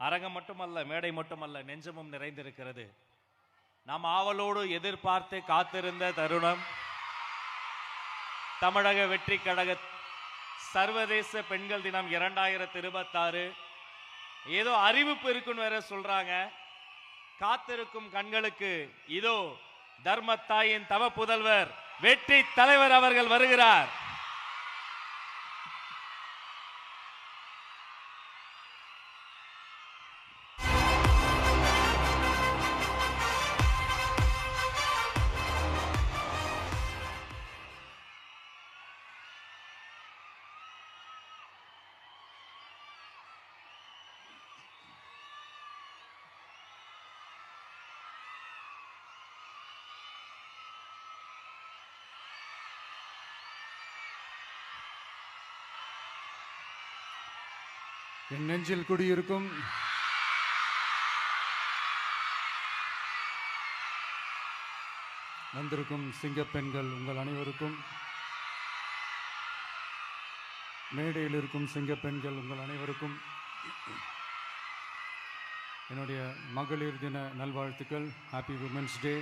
அரங்கம் மட்டுமல்ல, மேடை மட்டுமல்ல, நெஞ்சமும் நிறைந்திருக்கிறது. நாம் ஆவலோடு எதிர்பார்த்து காத்திருந்த தருணம் தமிழக வெற்றி கழக சர்வதேச பெண்கள் தினம் 2026. ஏதோ அறிவிப்பு இருக்குன்னு வேற சொல்றாங்க. காத்திருக்கும் கண்களுக்கு இதோ தர்மத்தாயின் தவ புதல்வர் வெற்றி தலைவர் அவர்கள் வருகிறார். என் நெஞ்சில் குடியிருக்கும் வந்திருக்கும் சிங்கப்பெண்கள் உங்கள் அனைவருக்கும், மேடையில் இருக்கும் சிங்கப்பெண்கள் உங்கள் அனைவருக்கும் என்னுடைய மகளிர் தின நல்வாழ்த்துக்கள். Happy women's day.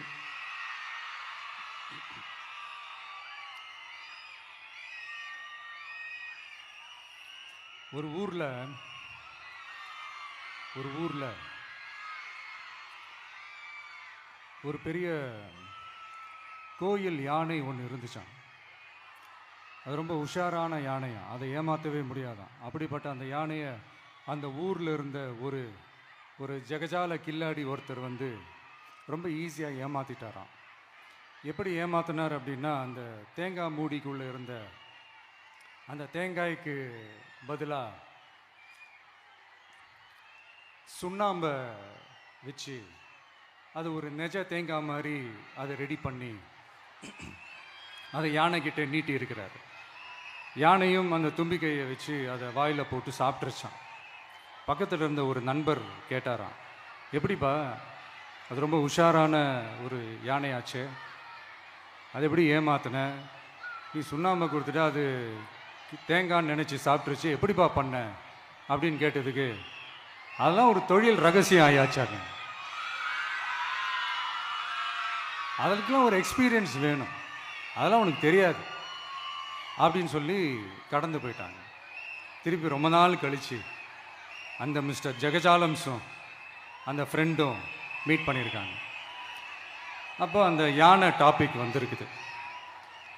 ஒரு ஊரில் ஒரு பெரிய கோயில் யானை ஒன்று இருந்துச்சான். அது ரொம்ப உஷாரான யானையாம், அதை ஏமாற்றவே முடியாதான். அப்படிப்பட்ட அந்த யானையை அந்த ஊரில் இருந்த ஒரு ஜெகஜால கில்லாடி ஒருத்தர் வந்து ரொம்ப ஈஸியாக ஏமாற்றிட்டாராம். எப்படி ஏமாத்தினார் அப்படின்னா, அந்த தேங்காய் மூடிக்குள்ளே இருந்த அந்த தேங்காய்க்கு பதிலாக சுண்ணாம்பை வச்சு அது ஒரு நெஜ தேங்காய் மாதிரி அதை ரெடி பண்ணி அதை யானைக்கிட்ட நீட்டி இருக்கிறாரு. யானையும் அந்த தும்பிக்கையை வச்சு அதை வாயில் போட்டு சாப்பிட்ருச்சான். பக்கத்தில் இருந்த ஒரு நண்பர் கேட்டாராம், எப்படிப்பா, அது ரொம்ப உஷாரான ஒரு யானையாச்சு, அது எப்படி ஏமாத்தின? நீ சுண்ணாம்பை கொடுத்துட்டா அது தேங்காய்ன்னு நினச்சி சாப்பிட்ருச்சு, எப்படிப்பா பண்ண அப்படின்னு கேட்டதுக்கு, அதெல்லாம் ஒரு தொழில் ரகசியம் ஆயாச்சாங்க, அதுக்கெல்லாம் ஒரு எக்ஸ்பீரியன்ஸ் வேணும், அதெல்லாம் உனக்கு தெரியாது அப்படின்னு சொல்லி கடந்து போயிட்டாங்க. திருப்பி ரொம்ப நாள் கழித்து அந்த மிஸ்டர் ஜெகஜாலம்ஸும் அந்த ஃப்ரெண்டும் மீட் பண்ணியிருக்காங்க. அப்போ அந்த யானை டாபிக் வந்திருக்குது.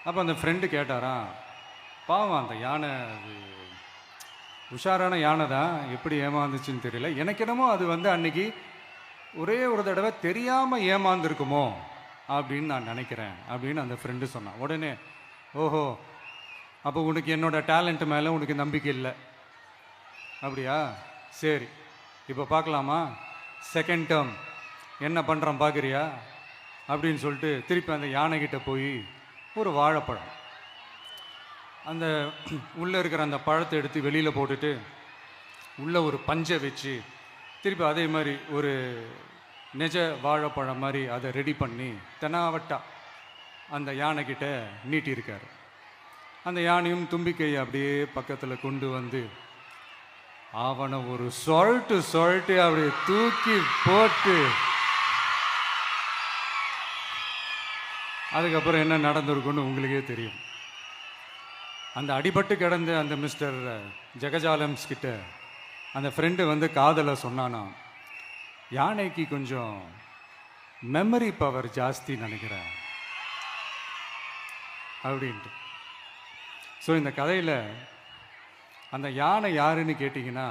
அப்போ அந்த ஃப்ரெண்டு கேட்டாராம், பாவம் அந்த யானை அது உஷாரான யானை தான், எப்படி ஏமாந்துச்சுன்னு தெரியல, எனக்கு என்னமோ அது வந்து அன்னைக்கு ஒரே ஒரு தடவை தெரியாமல் ஏமாந்துருக்குமோ அப்படின்னு நான் நினைக்கிறேன் அப்படின்னு அந்த ஃப்ரெண்டு சொன்னான். உடனே, ஓஹோ, அப்போ உனக்கு என்னோட டேலண்ட் மேலே உனக்கு நம்பிக்கை இல்லை அப்படியா, சரி இப்போ பார்க்கலாமா, செகண்ட் டேர்ம் என்ன பண்ணுறான் பார்க்குறியா அப்படின்னு சொல்லிட்டு திருப்பி அந்த யானைக்கிட்ட போய் ஒரு வாழைப்பழம், அந்த உள்ளே இருக்கிற அந்த பழத்தை எடுத்து வெளியில் போட்டுட்டு உள்ளே ஒரு பஞ்சை வச்சு திருப்பி அதே மாதிரி ஒரு நெஜ வாழைப்பழம் மாதிரி அதை ரெடி பண்ணி தெனாவட்டா அந்த யானைக்கிட்ட நீட்டியிருக்காரு. அந்த யானையும் தும்பிக்கையை அப்படியே பக்கத்தில் கொண்டு வந்து அவனை ஒரு சொல்லிட்டு அப்படியே தூக்கி போட்டு, அதுக்கப்புறம் என்ன நடந்திருக்குன்னு உங்களுக்கே தெரியும். அந்த அடிபட்டு கிடந்த அந்த மிஸ்டர் ஜெகஜாலம்ஸ் கிட்ட அந்த ஃப்ரெண்டு வந்து காதலை சொன்னானா, யானைக்கு கொஞ்சம் மெமரி பவர் ஜாஸ்தி நினைக்கிறேன் அப்படின்ட்டு. ஸோ இந்த கதையில் அந்த யானை யாருன்னு கேட்டிங்கன்னா,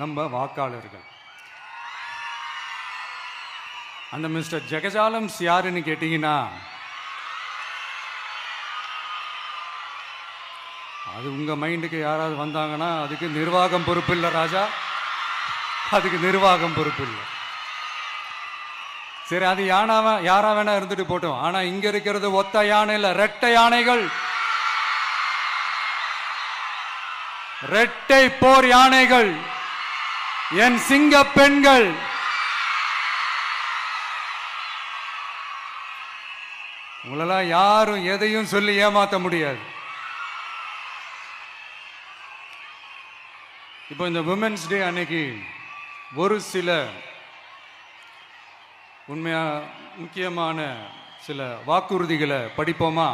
நம்ம வாக்காளர்கள். அந்த மிஸ்டர் ஜெகஜாலம்ஸ் யாருன்னு கேட்டிங்கன்னா, அது உங்கள் மைண்டுக்கு யாராவது வந்தாங்கன்னா அதுக்கு நிர்வாகம் பொறுப்பு இல்லை ராஜா, அதுக்கு நிர்வாகம் பொறுப்பு இல்லை. சரி, அது யாரா வேணா இருந்துட்டு போட்டோம். ஆனால் இங்கே இருக்கிறது ஒத்த யானை இல்லை, ரெட்டை யானைகள், ரெட்டை போர் யானைகள், என் சிங்க பெண்கள். உங்களெல்லாம் யாரும் எதையும் சொல்லி ஏமாற்ற முடியாது. இப்போ இந்த விமென்ஸ் டே அன்னைக்கு ஒரு சில உண்மையா முக்கியமான சில வாக்குறுதிகளை படிப்போமா?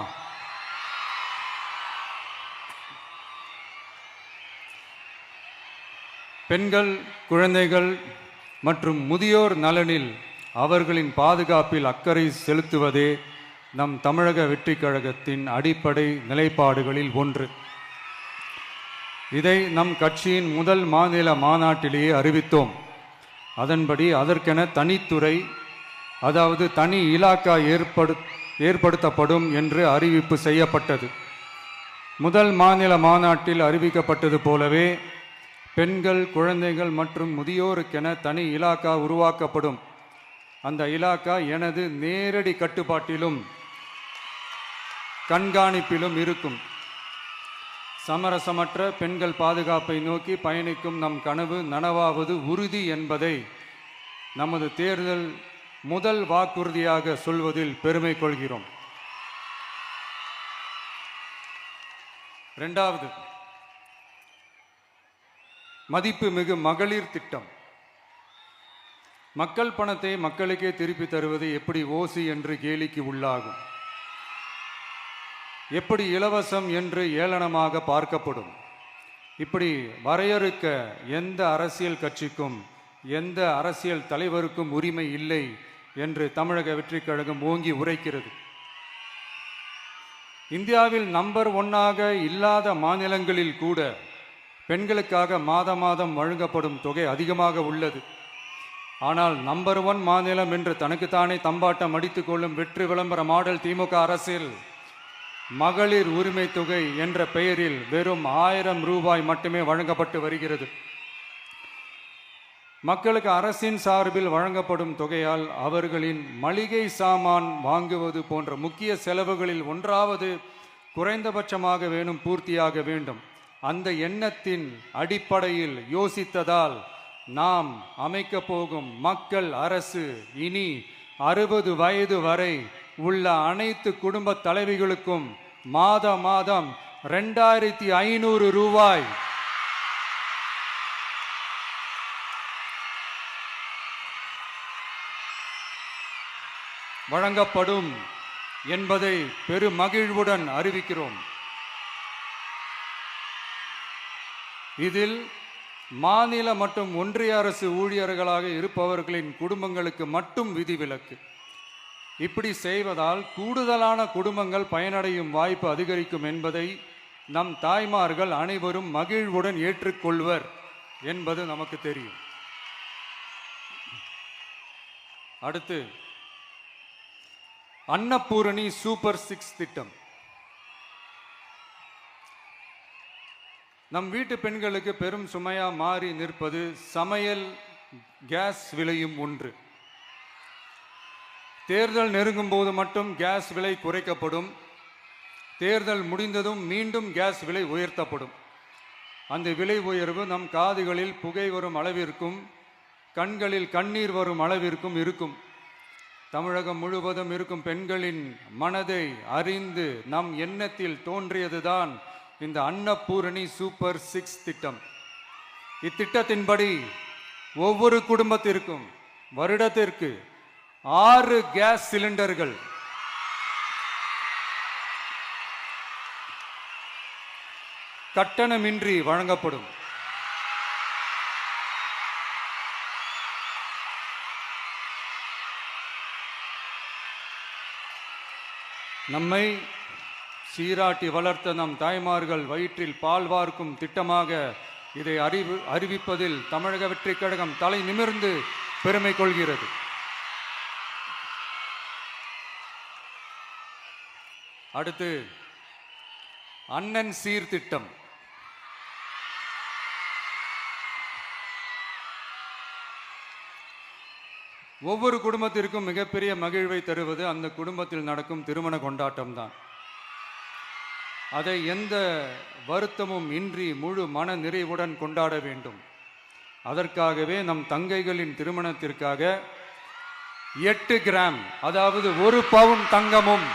பெண்கள், குழந்தைகள் மற்றும் முதியோர் நலனில் அவர்களின் பாதுகாப்பில் அக்கறை செலுத்துவதே நம் தமிழக வெற்றி கழகத்தின் அடிப்படை நிலைப்பாடுகளில் ஒன்று. இதை நம் கட்சியின் முதல் மாநில மாநாட்டிலேயே அறிவித்தோம். அதன்படி அதற்கென தனித்துறை, அதாவது தனி இலாக்கா ஏற்படுத்தப்படும் என்று அறிவிப்பு செய்யப்பட்டது. முதல் மாநில மாநாட்டில் அறிவிக்கப்பட்டது போலவே பெண்கள், குழந்தைகள் மற்றும் முதியோருக்கென தனி இலாக்கா உருவாக்கப்படும். அந்த இலாக்கா எனது நேரடி கட்டுப்பாட்டிலும் கண்காணிப்பிலும் இருக்கும். சமரசமற்ற பெண்கள் பாதுகாப்பை நோக்கி பயணிக்கும் நம் கனவு நனவாவது உறுதி என்பதை நமது தேர்தல் முதல் வாக்குறுதியாக சொல்வதில் பெருமை கொள்கிறோம். இரண்டாவது, மதிப்புமிகு மகளிர் திட்டம். மக்கள் பணத்தை மக்களுக்கே திருப்பி தருவது எப்படி ஓசி என்று கேலிக்கு உள்ளாகும், எப்படி இலவசம் என்று ஏளனமாக பார்க்கப்படும். இப்படி வரையறுக்க எந்த அரசியல் கட்சிக்கும் எந்த அரசியல் தலைவருக்கும் உரிமை இல்லை என்று தமிழக வெற்றிக் கழகம் ஓங்கி உரைக்கிறது. இந்தியாவில் நம்பர் 1 இல்லாத மாநிலங்களில் கூட பெண்களுக்காக மாதம் வழங்கப்படும் தொகை அதிகமாக உள்ளது. ஆனால் நம்பர் 1 மாநிலம் என்று தனக்குத்தானே தம்பாட்டம் அடித்துக் கொள்ளும் வெற்றி விளம்பர மாடல் திமுக அரசில் மகளிர் உரிமை தொகை என்ற பெயரில் வெறும் 1000 ரூபாய் மட்டுமே வழங்கப்பட்டு வருகிறது. மக்களுக்கு அரசின் சார்பில் வழங்கப்படும் தொகையால் அவர்களின் மளிகை சாமான் வாங்குவது போன்ற முக்கிய செலவுகளில் ஒன்றாவது குறைந்தபட்சமாக பூர்த்தியாக வேண்டும். அந்த எண்ணத்தின் அடிப்படையில் யோசித்ததால் நாம் அமைக்க போகும் மக்கள் அரசு இனி 60 வயது வரை உள்ள அனைத்து குடும்ப தலைவிகளுக்கும் மாதம் 2500 ரூபாய் வழங்கப்படும் என்பதை பெருமகிழ்வுடன் அறிவிக்கிறோம். இதில் மாநில மற்றும் ஒன்றிய அரசு ஊழியர்களாக இருப்பவர்களின் குடும்பங்களுக்கு மட்டும் விதிவிலக்கு. இப்படி செய்வதால் கூடுதலான குடும்பங்கள் பயனடையும் வாய்ப்பு அதிகரிக்கும் என்பதை நம் தாய்மார்கள் அனைவரும் மகிழ்வுடன் ஏற்றுக்கொள்வர் என்பது நமக்கு தெரியும். அடுத்து, அன்னபூரணி சூப்பர் 6 திட்டம். நம் வீட்டு பெண்களுக்கு பெரும் சுமையா மாறி நிற்பது சமையல் கேஸ் விலையும் ஒன்று. தேர்தல் நெருங்கும் போது மட்டும் கேஸ் விலை குறைக்கப்படும். தேர்தல் முடிந்ததும் மீண்டும் கேஸ் விலை உயர்த்தப்படும். அந்த விலை உயர்வு நம் காதுகளில் புகை வரும் அளவிற்கும் கண்களில் கண்ணீர் வரும் அளவிற்கும் இருக்கும். தமிழகம் முழுவதும் இருக்கும் பெண்களின் மனதை அறிந்து நம் எண்ணத்தில் தோன்றியதுதான் இந்த அன்னபூரணி சூப்பர் 6 திட்டம். இத்திட்டத்தின்படி ஒவ்வொரு குடும்பத்திற்கும் வருடத்திற்கு 6 கேஸ் சிலிண்டர்கள் கட்டணமின்றி வழங்கப்படும். நம்மை சீராட்டி வளர்த்த நம் தாய்மார்கள் வயிற்றில் பால் வார்க்கும் திட்டமாக இதை அறிவிப்பதில் தமிழக வெற்றிக் கழகம் தலை நிமிர்ந்து பெருமை கொள்கிறது. அடுத்து, அண்ணன் சீர்திட்டம். ஒவ்வொரு குடும்பத்திற்கும் மிகப்பெரிய மகிழ்வை தருவது அந்த குடும்பத்தில் நடக்கும் திருமண கொண்டாட்டம் தான். அதை எந்த வருத்தமும் இன்றி முழு மன நிறைவுடன் கொண்டாட வேண்டும். அதற்காகவே நம் தங்கைகளின் திருமணத்திற்காக 8 கிராம், அதாவது 1 பவுன் தங்கமும்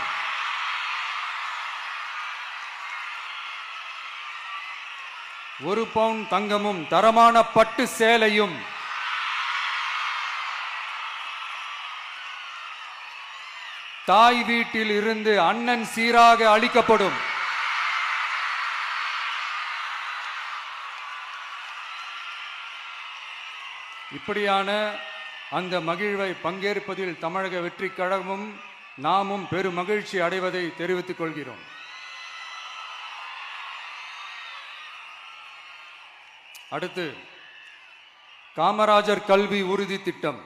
1 பவுன் தங்கமும் தரமான பட்டு சேலையும் தாய் வீட்டில் இருந்து அண்ணன் சீராக அளிக்கப்படும். இப்படியான அந்த மகிழ்வை பங்கேற்பதில் தமிழக வெற்றி கழகமும் நாமும் பெரும் மகிழ்ச்சி அடைவதை தெரிவித்துக் கொள்கிறோம். அடுத்து காமராஜர் கல்வி உறுதி திட்டம்.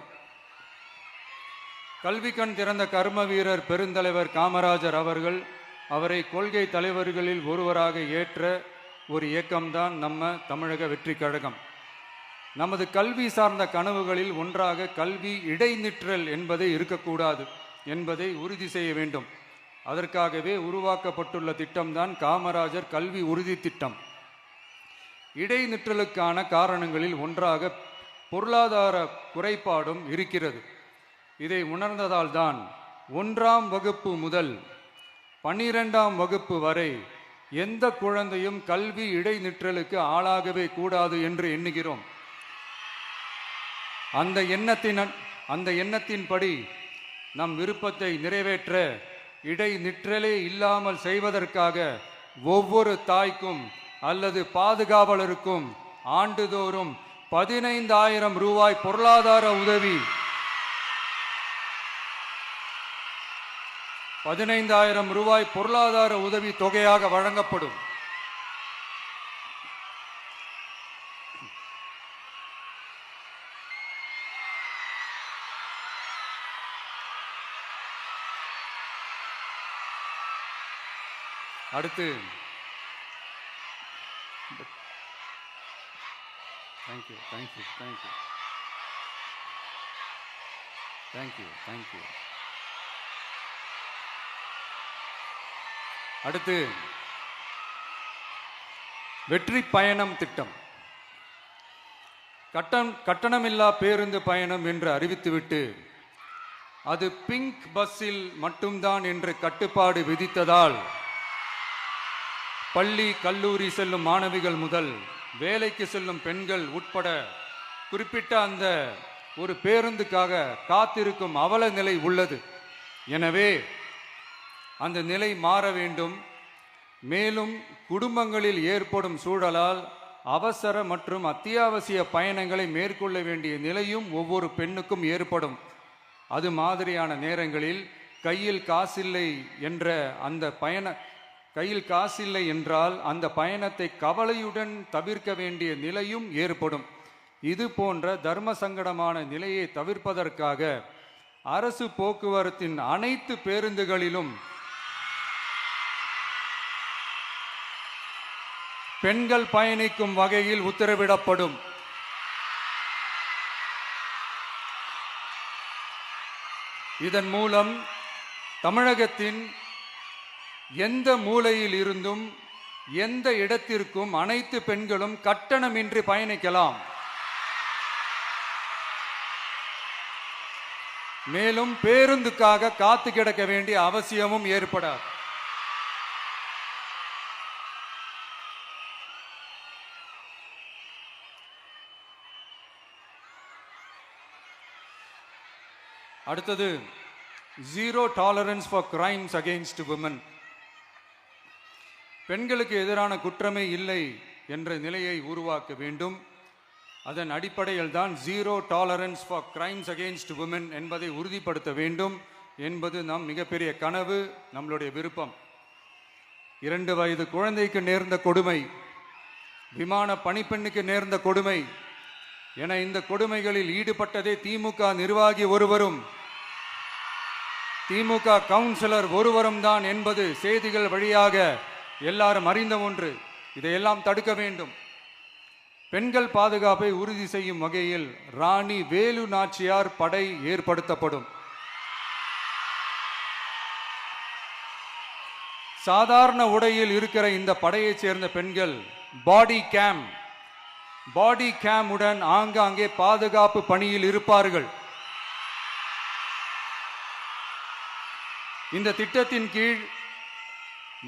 கல்வி கண் திறந்த கர்ம வீரர் பெருந்தலைவர் காமராஜர் அவரை கொள்கை தலைவர்களில் ஒருவராக ஏற்ற ஒரு இயக்கம்தான் நம்ம தமிழக வெற்றி கழகம். நமது கல்வி சார்ந்த கனவுகளில் ஒன்றாக கல்வி இடைநிற்றல் என்பதை இருக்கக்கூடாது என்பதை உறுதி செய்ய வேண்டும். அதற்காகவே உருவாக்கப்பட்டுள்ள திட்டம்தான் காமராஜர் கல்வி உறுதி திட்டம். இடைநிற்றலுக்கான காரணங்களில் ஒன்றாக பொருளாதார குறைபாடும் இருக்கிறது. இதை உணர்ந்ததால் தான் 1ஆம் வகுப்பு முதல் 12ஆம் வகுப்பு வரை எந்த குழந்தையும் கல்வி இடைநிற்றலுக்கு ஆளாகவே கூடாது என்று எண்ணுகிறோம். அந்த எண்ணத்தின்படி நம் விருப்பத்தை நிறைவேற்ற இடைநிற்றலே இல்லாமல் செய்வதற்காக ஒவ்வொரு தாய்க்கும் அல்லது பாதுகாவலருக்கும் ஆண்டுதோறும் 15,000 ரூபாய் பொருளாதார உதவி 15,000 ரூபாய் பொருளாதார உதவி தொகையாக வழங்கப்படும். அடுத்து தேங்க்யூ. அடுத்து வெற்றி பயணம் திட்டம். கட்டணமில்லா பேருந்து பயணம் என்று அறிவித்துவிட்டு அது பிங்க் பஸ்ஸில் மட்டும்தான் என்று கட்டுப்பாடு விதித்ததால் பள்ளி கல்லூரி செல்லும் மாணவிகள் முதல் வேலைக்கு செல்லும் பெண்கள் உட்பட குறிப்பிட்ட அந்த ஒரு பேருந்துக்காக காத்திருக்கும் அவல நிலை உள்ளது. எனவே அந்த நிலை மாற வேண்டும். மேலும் குடும்பங்களில் ஏற்படும் சூழலால் அவசர மற்றும் அத்தியாவசிய பயணங்களை மேற்கொள்ள வேண்டிய நிலையும் ஒவ்வொரு பெண்ணுக்கும் ஏற்படும். அது மாதிரியான நேரங்களில் கையில் காசில்லை என்றால் அந்த பயணத்தை கவலையுடன் தவிர்க்க வேண்டிய நிலையும் ஏற்படும். இது போன்ற தர்ம சங்கடமான நிலையை தவிர்ப்பதற்காக அரசு போக்குவரத்தின் அனைத்து பேருந்துகளிலும் பெண்கள் பயணிக்கும் வகையில் உத்தரவிடப்படும். இதன் மூலம் தமிழகத்தின் எந்த மூலையில் இருந்தும் எந்த இடத்திற்கும் அனைத்து பெண்களும் கட்டணமின்றி பயணிக்கலாம். மேலும் பேருந்துக்காக காத்து கிடக்க வேண்டிய அவசியமும் ஏற்படாது. அடுத்தது zero tolerance for crimes against women. பெண்களுக்கு எதிரான குற்றமே இல்லை என்ற நிலையை உருவாக்க வேண்டும். அதன் அடிப்படையில் தான் zero tolerance for crimes against women என்பதை உறுதிப்படுத்த வேண்டும் என்பது நம் மிகப்பெரிய கனவு, நம்மளுடைய விருப்பம். 2 வயது குழந்தைக்கு நேர்ந்த கொடுமை, விமான பணிப்பெண்ணுக்கு நேர்ந்த கொடுமை என இந்த கொடுமைகளில் ஈடுபட்டதே திமுக நிர்வாகி ஒருவரும் திமுக கவுன்சிலர் ஒருவரும் தான் என்பது செய்திகள் வழியாக எல்லாரும் அறிந்த ஒன்று. இதையெல்லாம் தடுக்க வேண்டும். பெண்கள் பாதுகாப்பை உறுதி செய்யும் வகையில் ராணி வேலு நாச்சியார் படை ஏற்படுத்தப்படும். சாதாரண உடையில் இருக்கிற இந்த படையைச் சேர்ந்த பெண்கள் பாடி கேம் உடன் ஆங்காங்கே பாதுகாப்பு பணியில் இருப்பார்கள். இந்த திட்டத்தின் கீழ்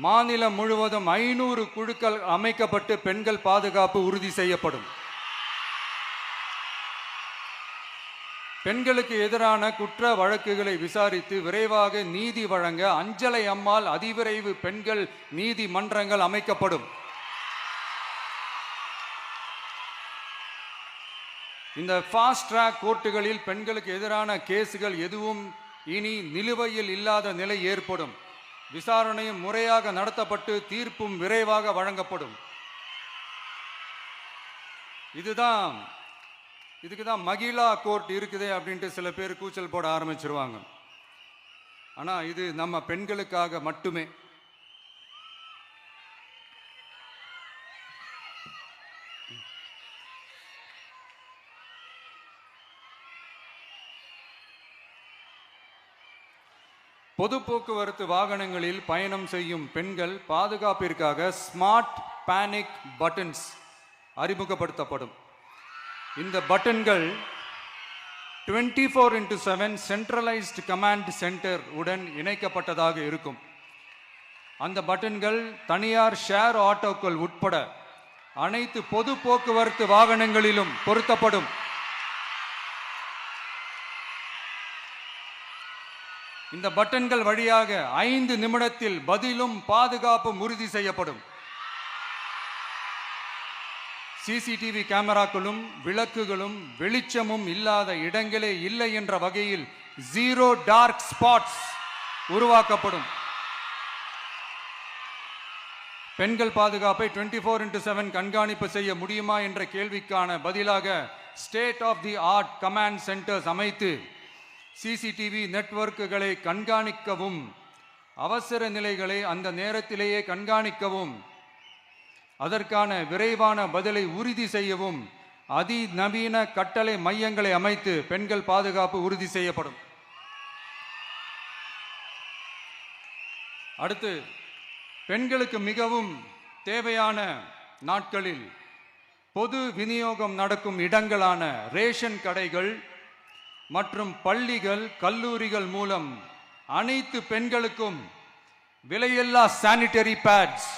மாநிலம் முழுவதும் 500 குழுக்கள் அமைக்கப்பட்டு பெண்கள் பாதுகாப்பு உறுதி செய்யப்படும். பெண்களுக்கு எதிரான குற்ற வழக்குகளை விசாரித்து விரைவாக நீதி வழங்க அஞ்சலை அம்மாள் அதிவிரைவு பெண்கள் நீதிமன்றங்கள் அமைக்கப்படும். இந்த ஃபாஸ்ட் ட்ராக் கோர்ட்டுகளில் பெண்களுக்கு எதிரான கேஸுகள் எதுவும் இனி நிலுவையில் இல்லாத நிலை ஏற்படும். விசாரணையும் முறையாக நடத்தப்பட்டு தீர்ப்பும் விரைவாக வழங்கப்படும். இதுக்கு தான் மகிழா கோர்ட் இருக்குதே அப்படின்ட்டு சில பேர் கூச்சல் போட ஆரம்பிச்சிருவாங்க. ஆனால் இது நம்ம பெண்களுக்காக மட்டுமே. பொது போக்குவரத்து வாகனங்களில் பயணம் செய்யும் பெண்கள் பாதுகாப்பிற்காக ஸ்மார்ட் பேனிக் பட்டன்ஸ் அறிமுகப்படுத்தப்படும். இந்த பட்டன்கள் 24/7 சென்ட்ரலைஸ்டு கமாண்ட் சென்டர் உடன் இணைக்கப்பட்டதாக இருக்கும். அந்த பட்டன்கள் தனியார் ஷேர் ஆட்டோக்கள் உட்பட அனைத்து பொது போக்குவரத்து வாகனங்களிலும் பொருத்தப்படும். இந்த பட்டன்கள் வழியாக 5 நிமிடத்தில் பதிலும் பாதுகாப்பும் உறுதி செய்யப்படும். சிசிடிவி கேமராக்களும் விளக்குகளும் வெளிச்சமும் இல்லாத இடங்களே இல்லை என்ற வகையில் 0 டார்க் ஸ்பாட்ஸ் உருவாக்கப்படும். பெண்கள் பாதுகாப்பை 24/7 கண்காணிப்பு செய்ய முடியுமா என்ற கேள்விக்கான பதிலாக state of the art command centres அமைத்து சிசிடிவி நெட்வொர்க்குகளை கண்காணிக்கவும் அவசர நிலைகளை அந்த நேரத்திலேயே கண்காணிக்கவும் அதற்கான விரைவான பதிலை உறுதி செய்யவும் அதிநவீன கட்டளை மையங்களை அமைத்து பெண்கள் பாதுகாப்பு உறுதி செய்யப்படும். அடுத்து, பெண்களுக்கு மிகவும் தேவையான நாட்களில் பொது விநியோகம் நடக்கும் இடங்களான ரேஷன் கடைகள் மற்றும் பள்ளிகள் கல்லூரிகள் மூலம் அனைத்து பெண்களுக்கும் விலையில்லா சானிட்டரி பேட்ஸ்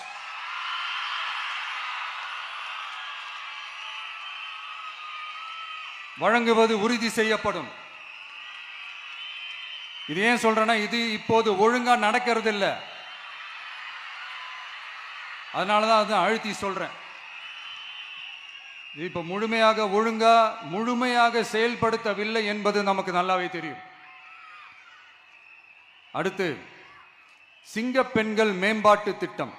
வழங்குவது உறுதி செய்யப்படும். இது ஏன் சொல்றேன்னா, இது இப்போது ஒழுங்கா நடக்கிறது இல்லை. அதனாலதான் அதை அழுத்தி சொல்றேன். இது இப்ப முழுமையாக செயல்படுத்தவில்லை என்பது நமக்கு நல்லாவே தெரியும். அடுத்து, சிங்க பெண்கள் மேம்பாட்டு திட்டம்.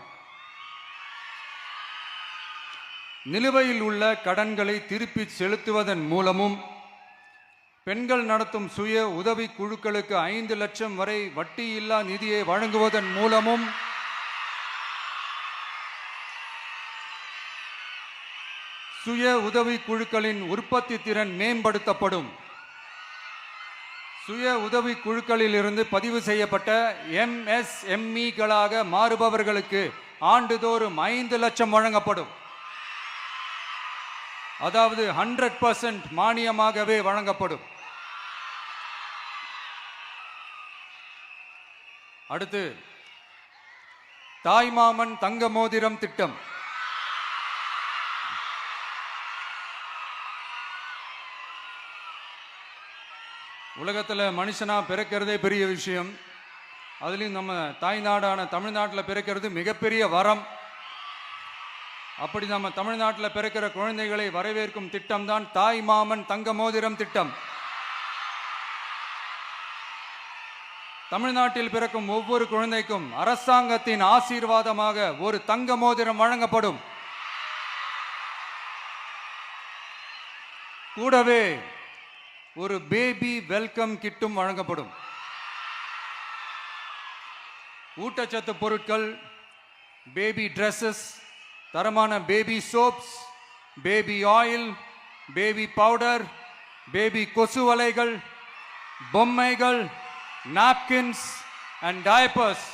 நிலுவையில் உள்ள கடன்களை திருப்பி செலுத்துவதன் மூலமும் பெண்கள் நடத்தும் சுய உதவி குழுக்களுக்கு 5 லட்சம் வரை வட்டியில்லா நிதியை வழங்குவதன் மூலமும் சுய உதவி குழுக்களின் உற்பத்தி திறன் மேம்படுத்தப்படும். சுய உதவி குழுக்களில் இருந்து பதிவு செய்யப்பட்ட MSMEகளாக மாறுபவர்களுக்கு ஆண்டுதோறும் 5 லட்சம் வழங்கப்படும். அதாவது 100% மானியமாகவே வழங்கப்படும். அடுத்து, தாய்மாமன் தங்க மோதிரம் திட்டம். உலகத்தில் மனுஷனா பிறக்கிறதே பெரிய விஷயம். அதுலேயும் நம்ம தாய்நாடான தமிழ்நாட்டில் பிறக்கிறது மிகப்பெரிய வரம். அப்படி நம்ம தமிழ்நாட்டில் பிறக்கிற குழந்தைகளை வரவேற்கும் திட்டம் தான் தாய் மாமன் தங்க மோதிரம் திட்டம். தமிழ்நாட்டில் பிறக்கும் ஒவ்வொரு குழந்தைக்கும் அரசாங்கத்தின் ஆசீர்வாதமாக ஒரு தங்க மோதிரம் வழங்கப்படும். கூடவே ஒரு பேபி வெல்கம் கிட்டும் வழங்கப்படும். ஊட்டச்சத்து பொருட்கள், பேபி ட்ரெஸ்ஸஸ், தரமான baby soaps, baby oil, baby powder, baby கொசு வலைகள், பொம்மைகள், நாப்கின்ஸ் அண்ட் டயப்பர்ஸ்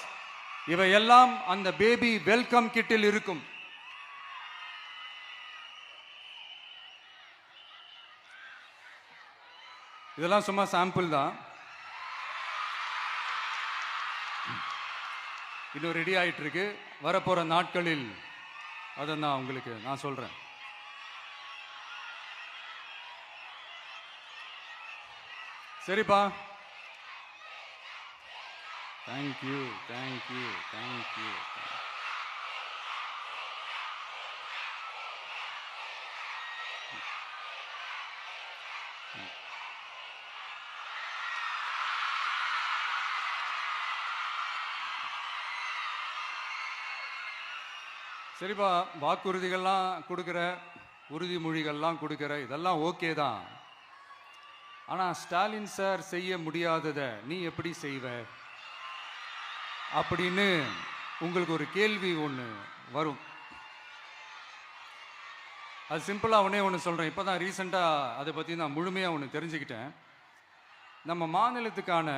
இவையெல்லாம் அந்த பேபி வெல்கம் கிட்டில் இருக்கும். இதெல்லாம் சும்மா சாம்பிள் தான். இன்னும் ரெடி ஆயிட்டு இருக்கு. வரப்போற நாட்களில் அதை நான் சொல்றேன். சரிப்பா. Thank you thank you thank you. சரிப்பா, வாக்குறுதிகள்லாம் கொடுக்குற, உறுதிமொழிகள்லாம் கொடுக்குற, இதெல்லாம் ஓகே தான். ஆனால் ஸ்டாலின் சார் செய்ய முடியாததை நீ எப்படி செய்வ அப்படின்னு உங்களுக்கு ஒரு கேள்வி ஒன்று வரும். அது சிம்பிளாக ஒன்று சொல்கிறேன். இப்போ தான் ரீசெண்டாக அதை பற்றி நான் முழுமையாக ஒன்று தெரிஞ்சுக்கிட்டேன். நம்ம மாநிலத்துக்கான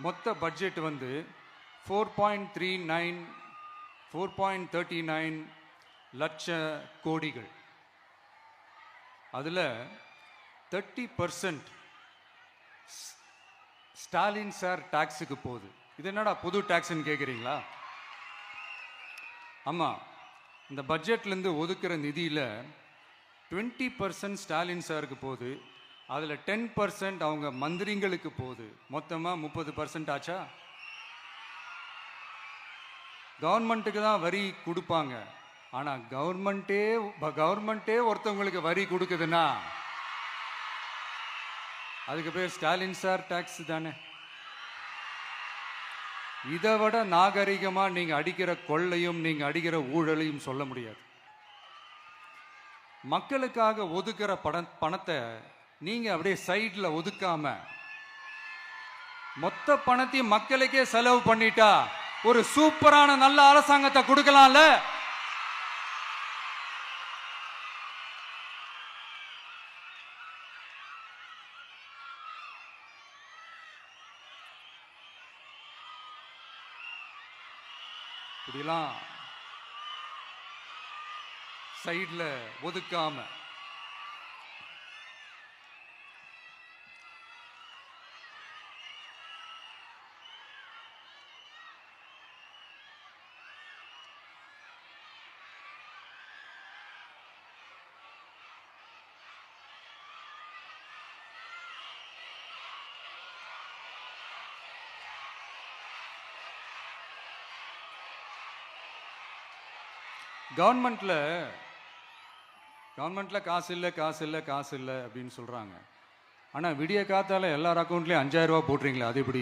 மொத்த பட்ஜெட் வந்து 4.39 லட்ச கோடிகள். அதில் 30% ஸ்டாலின் சார் டாக்ஸுக்கு போகுது. இது என்னடா புது டாக்ஸ்ன்னு கேட்குறீங்களா? ஆமாம், இந்த பட்ஜெட்லேருந்து ஒதுக்குற நிதியில் 20% ஸ்டாலின் சாருக்கு போகுது. அதில் 10% அவங்க மந்திரிங்களுக்கு போகுது. மொத்தமாக 30% ஆச்சா? கவர்மெண்ட்டுக்கு தான் வரி கொடுப்பாங்க. ஆனால் கவர்மெண்ட்டே ஒருத்தவங்களுக்கு வரி கொடுக்குதுன்னா அதுக்கு பேர் ஸ்டாலின் சார் டாக்ஸ் தானே. இதை விட நாகரிகமாக நீங்கள் அடிக்கிற கொள்ளையும் நீங்கள் அடிக்கிற ஊழலையும் சொல்ல முடியாது. மக்களுக்காக ஒதுக்குற பணத்தை நீங்கள் அப்படியே சைடில் ஒதுக்காம மொத்த பணத்தையும் மக்களுக்கே செலவு பண்ணிட்டா ஒரு சூப்பரான நல்ல அரசாங்கத்தை கொடுக்கலாம்ல. இப்படிலாம் சைடில் ஒதுக்காம கவர்மெண்ட்ல காசு இல்லை அப்படின்னு சொல்றாங்க. ஆனா விடிய காத்தால எல்லார் அக்கௌண்ட்லயும் 5000 ரூபாய் போட்டுறீங்களா? அது எப்படி?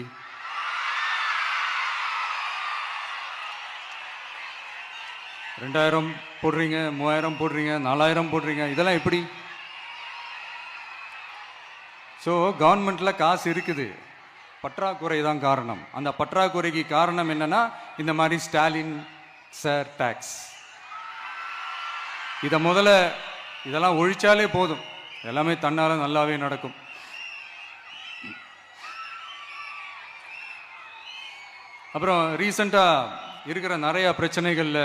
$2000 போடுறீங்க, 3000 போடுறீங்க, 4000 போடுறீங்க, இதெல்லாம் எப்படி? ஸோ கவர்மெண்ட்ல காசு இருக்குது, பற்றாக்குறை தான் காரணம். அந்த பற்றாக்குறைக்கு காரணம் என்னன்னா இந்த மாதிரி ஸ்டாலின் சார் டாக்ஸ். இதெல்லாம் ஒழிச்சாலே போதும், எல்லாமே தன்னால நல்லாவே நடக்கும். அப்புறம் ரீசண்டா இருக்கிற நிறைய பிரச்சனைகள்ல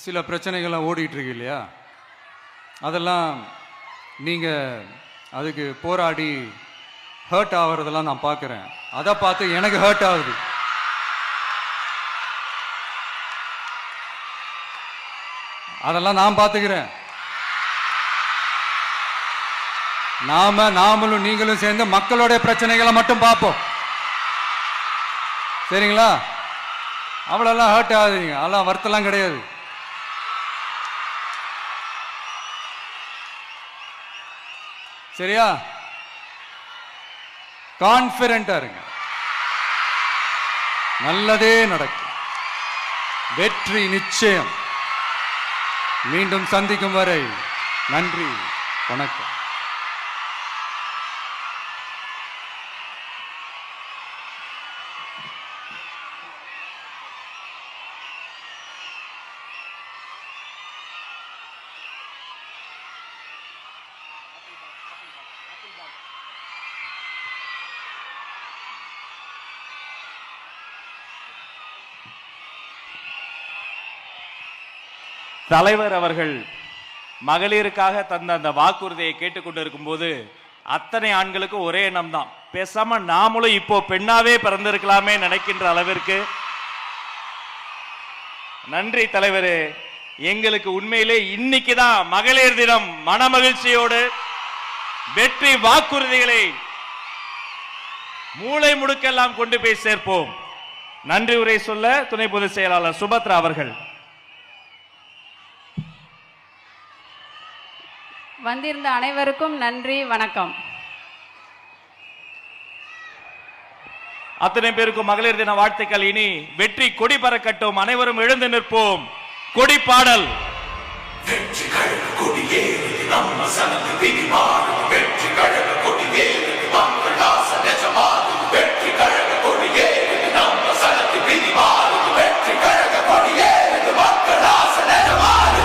சில பிரச்சனைகள்லாம் ஓடிட்டு இருக்கு இல்லையா? அதெல்லாம் நீங்க அதுக்கு போராடி ஹர்ட் ஆகிறதெல்லாம் நான் பார்க்குறேன். அதை பார்த்து எனக்கு ஹர்ட் ஆகுது. அதெல்லாம் நான் பார்த்துக்கிறேன். நாமளும் நீங்களும் சேர்ந்து மக்களுடைய பிரச்சனைகளை மட்டும் பார்ப்போம், சரிங்களா? அவ்வளோலாம் ஹர்ட் ஆகுதுங்க, அதெல்லாம் வருத்தலாம் கிடையாது. சரியா? கான்ஃபிடென்ட்டா இருங்க, நல்லதே நடக்கும், வெற்றி நிச்சயம். மீண்டும் சந்திக்கும் வரை நன்றி, வணக்கம். தலைவர் அவர்கள் மகளிருக்காக தந்த அந்த வாக்குறுதியை கேட்டுக்கொண்டிருக்கும் போது அத்தனை ஆண்களுக்கு ஒரே எண்ணம் தான், பேசாம நாமளும் இப்போ பெண்ணாவே பிறந்திருக்கலாமே நினைக்கின்ற அளவிற்கு. நன்றி தலைவரே, எங்களுக்கு உண்மையிலே இன்னைக்கு தான் மகளிர் தினம். மன மகிழ்ச்சியோடு வெற்றி வாக்குறுதிகளை மூளை முடுக்கெல்லாம் கொண்டு போய் சேர்ப்போம். நன்றி உரை சொல்ல துணை பொதுச் செயலாளர் சுபத்ரா அவர்கள். வந்திருந்த அனைவருக்கும் நன்றி, வணக்கம். அத்தனை பேருக்கும் மகளிர் தின வாழ்த்துக்கள். இனி வெற்றி கொடி பறக்கட்டும். அனைவரும் எழுந்து நிற்போம். கொடி பாடல். வெற்றி கழக கொடியேறு நம்ம சனது விதிமாறு, வெற்றி கழக கொடியேறு மக்கள் ஆசை நிஜமாறு, வெற்றி கழக கொடியேறு நம்ம சனது விதிமாறு, வெற்றி கழக கொடியேறு மக்கள் ஆசை நிஜமாறு.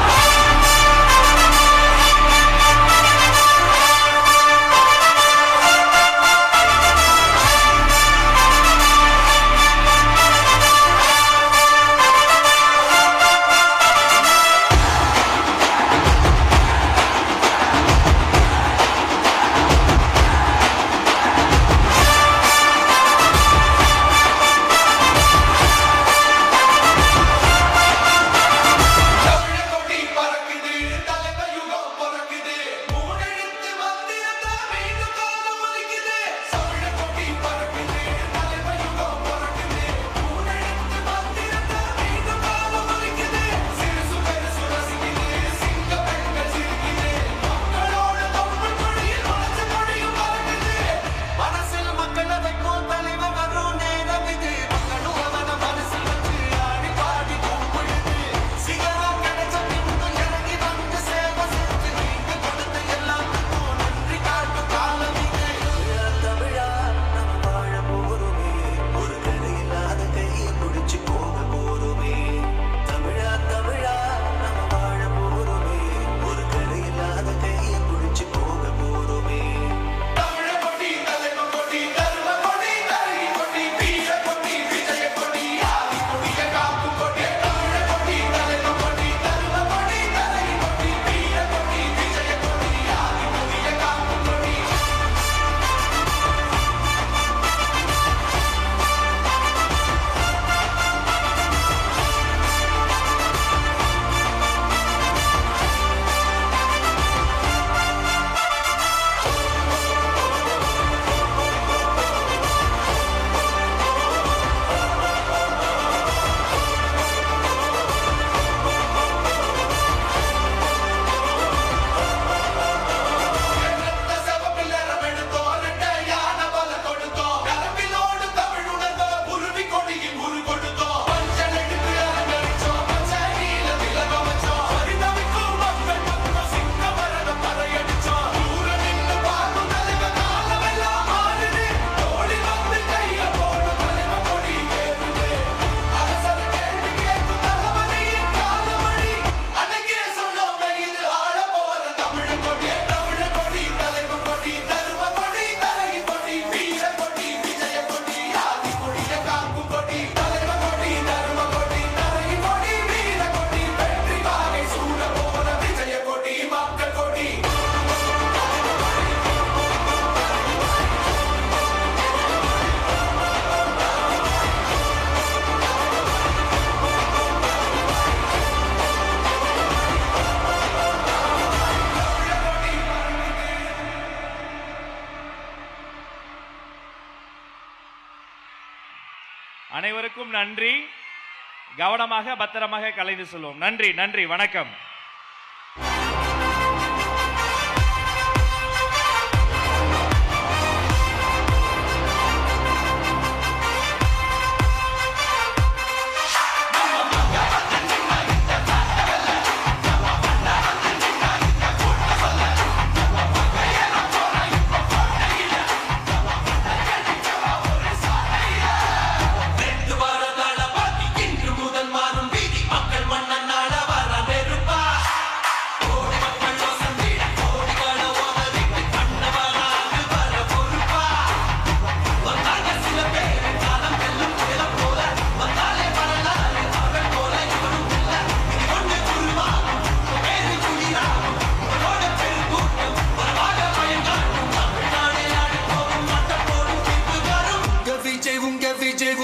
அனைவருக்கும் நன்றி. கவனமாக பத்திரமாக கலைந்து சொல்வோம். நன்றி, நன்றி, வணக்கம்.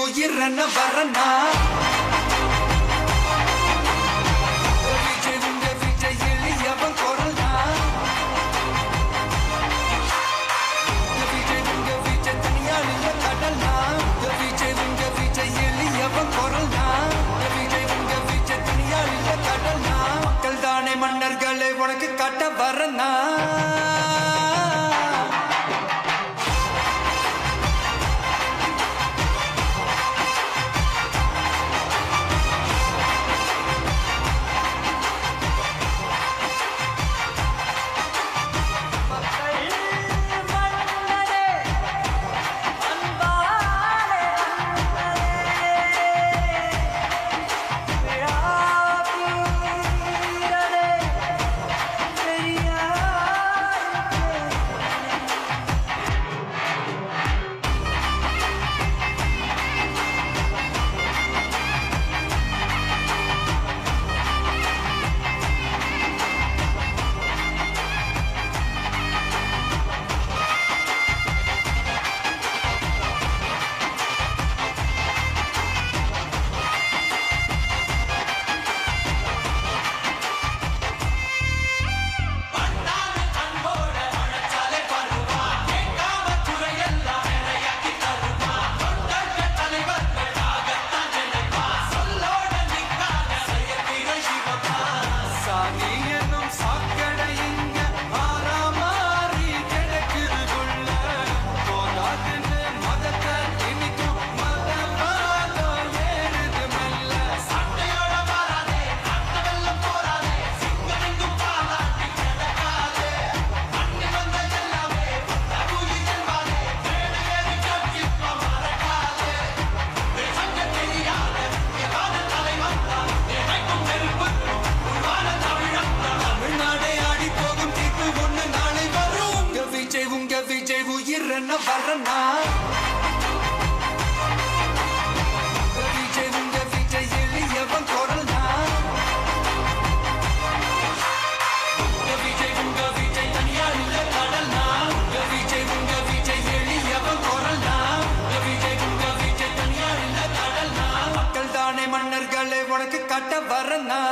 உயிரன வரனா விஜய் உங்க விஜய் எளியவன் குரல்னா வரனா உயிரன வரனா விஜய் உங்க விஜய் எளியவன் குரல்னா விஜய் உங்க விஜய் தனியா இல்ல கடல்னா விஜய் உங்க விஜய் எளியவன் குரல்னா விஜய் உங்க விஜய் தனியா இல்ல கடல்னா மக்கள் தானே மன்னர்களே உனக்கு கட்ட வரனா